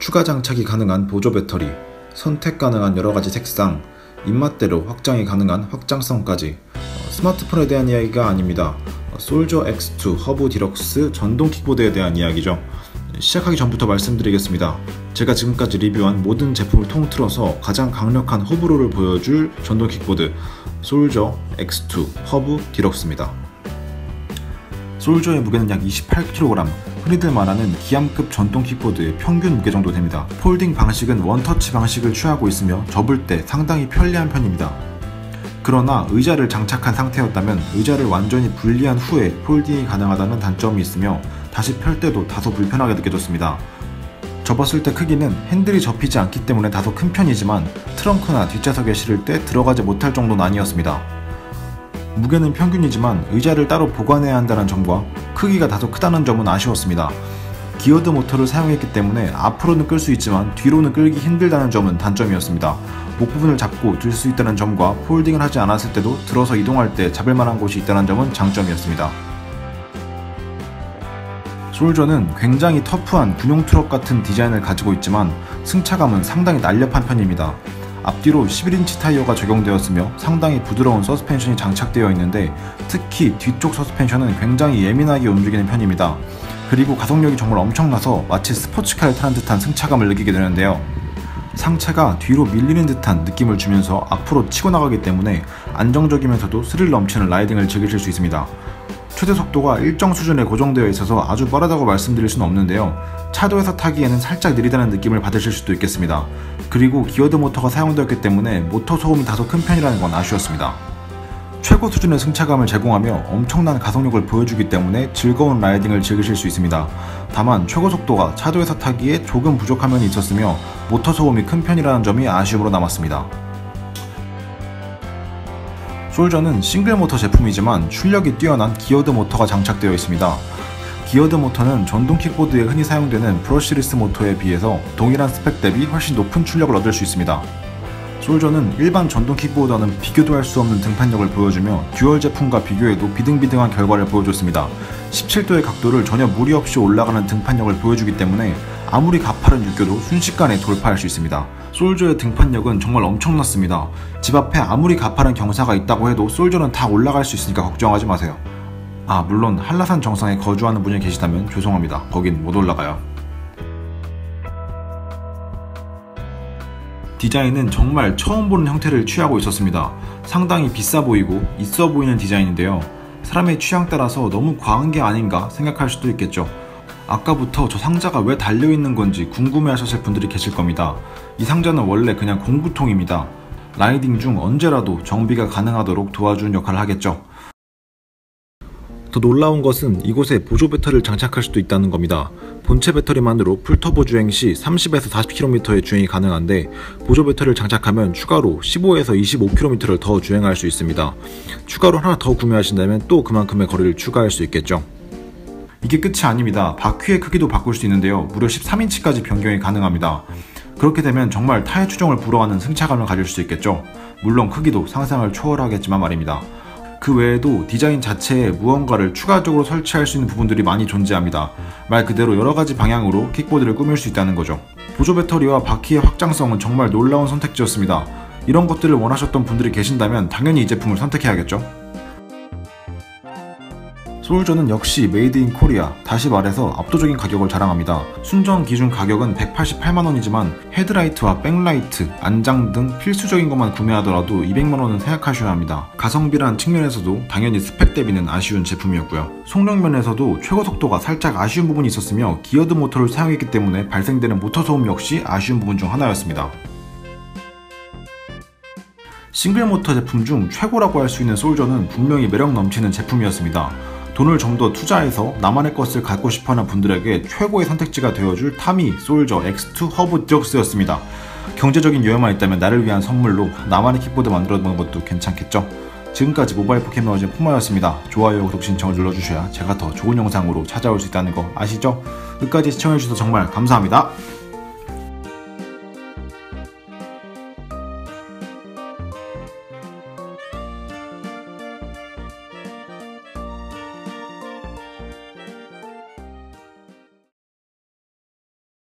추가 장착이 가능한 보조 배터리, 선택 가능한 여러가지 색상, 입맛대로 확장이 가능한 확장성까지. 스마트폰에 대한 이야기가 아닙니다. 솔저 X2 허브 디럭스 전동 킥보드에 대한 이야기죠. 시작하기 전부터 말씀드리겠습니다. 제가 지금까지 리뷰한 모든 제품을 통틀어서 가장 강력한 호불호를 보여줄 전동 킥보드 솔저 X2 허브 디럭스입니다. 솔저의 무게는 약 28kg, 흔히들 말하는 기암급 전동 킥보드의 평균 무게 정도 됩니다. 폴딩 방식은 원터치 방식을 취하고 있으며 접을 때 상당히 편리한 편입니다. 그러나 의자를 장착한 상태였다면 의자를 완전히 분리한 후에 폴딩이 가능하다는 단점이 있으며 다시 펼 때도 다소 불편하게 느껴졌습니다. 접었을 때 크기는 핸들이 접히지 않기 때문에 다소 큰 편이지만 트렁크나 뒷좌석에 실을 때 들어가지 못할 정도는 아니었습니다. 무게는 평균이지만 의자를 따로 보관해야 한다는 점과 크기가 다소 크다는 점은 아쉬웠습니다. 기어드 모터를 사용했기 때문에 앞으로는 끌 수 있지만 뒤로는 끌기 힘들다는 점은 단점이었습니다. 목 부분을 잡고 들 수 있다는 점과 폴딩을 하지 않았을 때도 들어서 이동할 때 잡을 만한 곳이 있다는 점은 장점이었습니다. 솔저는 굉장히 터프한 군용 트럭 같은 디자인을 가지고 있지만 승차감은 상당히 날렵한 편입니다. 앞뒤로 11인치 타이어가 적용되었으며 상당히 부드러운 서스펜션이 장착되어 있는데 특히 뒤쪽 서스펜션은 굉장히 예민하게 움직이는 편입니다. 그리고 가속력이 정말 엄청나서 마치 스포츠카를 타는 듯한 승차감을 느끼게 되는데요. 상체가 뒤로 밀리는 듯한 느낌을 주면서 앞으로 치고 나가기 때문에 안정적이면서도 스릴 넘치는 라이딩을 즐기실 수 있습니다. 최대 속도가 일정 수준에 고정되어 있어서 아주 빠르다고 말씀드릴 수는 없는데요. 차도에서 타기에는 살짝 느리다는 느낌을 받으실 수도 있겠습니다. 그리고 기어드 모터가 사용되었기 때문에 모터 소음이 다소 큰 편이라는 건 아쉬웠습니다. 최고 수준의 승차감을 제공하며 엄청난 가속력을 보여주기 때문에 즐거운 라이딩을 즐기실 수 있습니다. 다만 최고 속도가 차도에서 타기에 조금 부족한 면이 있었으며 모터 소음이 큰 편이라는 점이 아쉬움으로 남았습니다. 솔저는 싱글 모터 제품이지만 출력이 뛰어난 기어드 모터가 장착되어 있습니다. 기어드 모터는 전동 킥보드에 흔히 사용되는 브러쉬리스 모터에 비해서 동일한 스펙 대비 훨씬 높은 출력을 얻을 수 있습니다. 솔저는 일반 전동 킥보드와는 비교도 할 수 없는 등판력을 보여주며 듀얼 제품과 비교해도 비등비등한 결과를 보여줬습니다. 17도의 각도를 전혀 무리 없이 올라가는 등판력을 보여주기 때문에 아무리 가파른 육교도 순식간에 돌파할 수 있습니다. 솔저의 등판력은 정말 엄청났습니다. 집 앞에 아무리 가파른 경사가 있다고 해도 솔저는 다 올라갈 수 있으니까 걱정하지 마세요. 물론 한라산 정상에 거주하는 분이 계시다면 죄송합니다. 거긴 못 올라가요. 디자인은 정말 처음 보는 형태를 취하고 있었습니다. 상당히 비싸 보이고 있어 보이는 디자인인데요. 사람의 취향 따라서 너무 과한 게 아닌가 생각할 수도 있겠죠. 아까부터 저 상자가 왜 달려있는 건지 궁금해 하셨을 분들이 계실 겁니다. 이 상자는 원래 그냥 공구통입니다. 라이딩 중 언제라도 정비가 가능하도록 도와주는 역할을 하겠죠. 더 놀라운 것은 이곳에 보조 배터리를 장착할 수도 있다는 겁니다. 본체 배터리만으로 풀터보 주행 시 30에서 40km의 주행이 가능한데 보조 배터리를 장착하면 추가로 15에서 25km를 더 주행할 수 있습니다. 추가로 하나 더 구매하신다면 또 그만큼의 거리를 추가할 수 있겠죠. 이게 끝이 아닙니다. 바퀴의 크기도 바꿀 수 있는데요. 무려 13인치까지 변경이 가능합니다. 그렇게 되면 정말 타의 추종을 불허하는 승차감을 가질 수 있겠죠. 물론 크기도 상상을 초월하겠지만 말입니다. 그 외에도 디자인 자체에 무언가를 추가적으로 설치할 수 있는 부분들이 많이 존재합니다. 말 그대로 여러가지 방향으로 킥보드를 꾸밀 수 있다는 거죠. 보조 배터리와 바퀴의 확장성은 정말 놀라운 선택지였습니다. 이런 것들을 원하셨던 분들이 계신다면 당연히 이 제품을 선택해야겠죠. 솔저는 역시 메이드 인 코리아, 다시 말해서 압도적인 가격을 자랑합니다. 순정 기준 가격은 188만원이지만 헤드라이트와 백라이트, 안장 등 필수적인 것만 구매하더라도 200만원은 생각하셔야 합니다. 가성비란 측면에서도 당연히 스펙 대비는 아쉬운 제품이었고요. 속력 면에서도 최고 속도가 살짝 아쉬운 부분이 있었으며 기어드 모터를 사용했기 때문에 발생되는 모터 소음 역시 아쉬운 부분 중 하나였습니다. 싱글 모터 제품 중 최고라고 할 수 있는 솔저는 분명히 매력 넘치는 제품이었습니다. 돈을 좀 더 투자해서 나만의 것을 갖고 싶어하는 분들에게 최고의 선택지가 되어줄 타미 솔저 X2 허브 디럭스였습니다. 경제적인 여유만 있다면 나를 위한 선물로 나만의 킥보드 만들어보는 것도 괜찮겠죠? 지금까지 모바일 포켓몬 푸마였습니다. 좋아요, 구독, 신청을 눌러주셔야 제가 더 좋은 영상으로 찾아올 수 있다는 거 아시죠? 끝까지 시청해주셔서 정말 감사합니다.